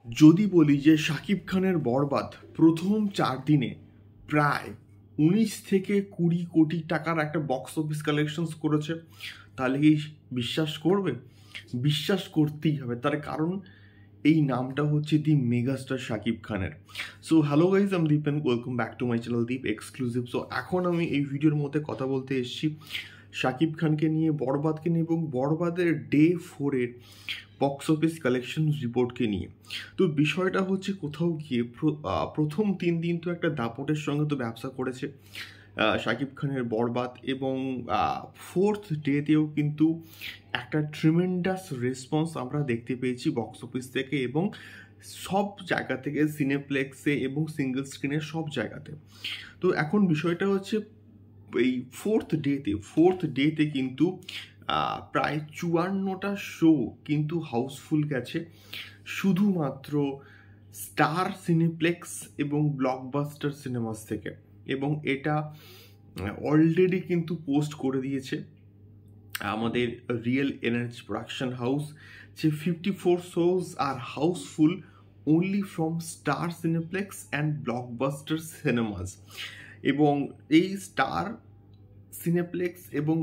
যদি বলি যে শাকিব খানের বরবাদ প্রথম 4 দিনে প্রায় 19 থেকে 20 কোটি টাকার একটা বক্স অফিস কালেকশনস করেছে, তাহলে কি বিশ্বাস করবে? বিশ্বাস করতেই হবে। তার কারণ এই নামটা হচ্ছে দি মেগাস্টার শাকিব খানের। সো হ্যালো গাইজ, আমি Deep and welcome back to my channel Deep exclusive. So এখন আমি এই ভিডিওর মধ্যে কথা বলতে এসেছি শাকিব খানকে নিয়ে, বরবাদকে নিয়ে এবং বরবাদের ডে 4-এর বক্স অফিস কালেকশন রিপোর্টকে নিয়ে। তো বিষয়টা হচ্ছে কোথাও গিয়ে প্রথম 3 দিন তো একটা দাপটের সঙ্গে তো ব্যবসা করেছে শাকিব খানের বরবাদ, এবং 4th ডেতেও কিন্তু একটা ট্রিমেন্ডাস রেসপন্স আমরা দেখতে পেয়েছি বক্স অফিস থেকে এবং সব জায়গা থেকে, সিনেপ্লেক্সে এবং সিঙ্গেল স্ক্রিনে সব জায়গাতে। তো এখন বিষয়টা হচ্ছে এই 4th ডেতে কিন্তু প্রায় 54টা শো কিন্তু হাউসফুল গেছে শুধুমাত্র স্টার সিনেপ্লেক্স এবং ব্লকবাস্টার সিনেমাস থেকে, এবং এটা অলরেডি কিন্তু পোস্ট করে দিয়েছে আমাদের রিয়েল এনার্জি প্রোডাকশন হাউস যে 54 শোজ আর housefull only from Star Cineplex and Blockbuster Cinemas। এবং এই স্টার সিনেপ্লেক্স এবং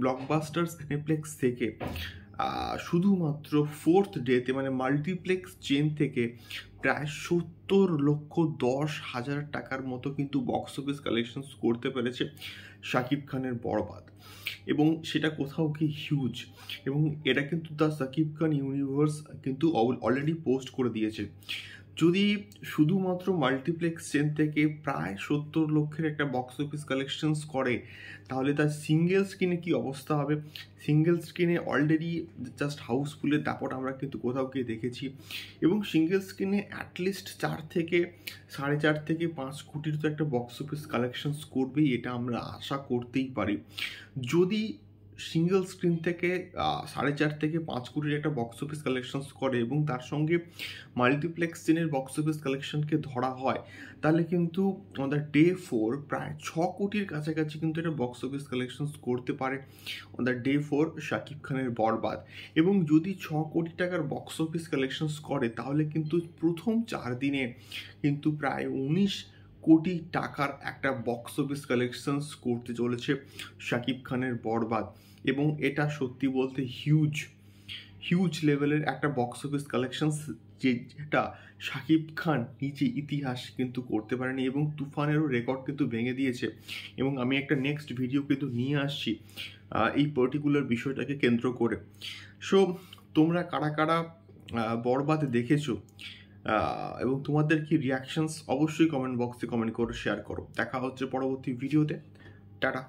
ব্লকবাস্টার সিনেপ্লেক্স থেকে শুধুমাত্র 4th ডেতে মানে মাল্টিপ্লেক্স চেন থেকে প্রায় 70,10,000 টাকার মতো কিন্তু বক্স অফিস কালেকশনস করতে পেরেছে শাকিব খানের বরবাদ, এবং সেটা কোথাও কি হিউজ। এবং এটা কিন্তু দ্য শাকিব খান ইউনিভার্স কিন্তু অলরেডি পোস্ট করে দিয়েছে। যদি শুধুমাত্র মাল্টিপ্লেক্স চেন থেকে প্রায় 70 লক্ষের একটা বক্স অফিস কালেকশনস করে, তাহলে তার সিঙ্গেল স্ক্রিনে কি অবস্থা হবে? সিঙ্গেল স্ক্রিনে অলরেডি জাস্ট হাউসফুলের দাপট আমরা কিন্তু কোথাও গিয়ে দেখেছি, এবং সিঙ্গেল স্ক্রিনে অ্যাটলিস্ট 4 থেকে 4.5 থেকে 5 কোটির তো একটা বক্স অফিস কালেকশনস করবেই, এটা আমরা আশা করতেই পারি। যদি সিঙ্গেল স্ক্রিন থেকে 4.5 থেকে 5 কোটির একটা বক্স অফিস কালেকশনস করে এবং তার সঙ্গে মাল্টিপ্লেক্স চেনের বক্স অফিস কালেকশনকে ধরা হয়, তাহলে কিন্তু আমাদের ডে 4 প্রায় 6 কোটির কাছাকাছি কিন্তু একটা বক্স অফিস কালেকশনস করতে পারে আমাদের ডে 4 শাকিব খানের বরবাদ। এবং যদি 6 কোটি টাকার বক্স অফিস কালেকশনস করে, তাহলে কিন্তু প্রথম 4 দিনে কিন্তু প্রায় 19 কোটি টাকার একটা বক্স অফিস কালেকশনস করতে চলেছে শাকিব খানের বরবাদ, এবং এটা সত্যি বলতে হিউজ লেভেলের একটা বক্স অফিস কালেকশনস, যেটা শাকিব খান নিজে ইতিহাস কিন্তু করতে পারেনি, এবং তুফানেরও রেকর্ড কিন্তু ভেঙে দিয়েছে। এবং আমি একটা নেক্সট ভিডিও কিন্তু নিয়ে আসছি এই পার্টিকুলার বিষয়টাকে কেন্দ্র করে। সো তোমরা কারা কারা বরবাদ দেখেছো এবং তোমাদের কি রিয়াকশনস, অবশ্যই কমেন্ট বক্সে কমেন্ট করে শেয়ার করো। দেখা হচ্ছে পরবর্তী ভিডিওতে। টাটা।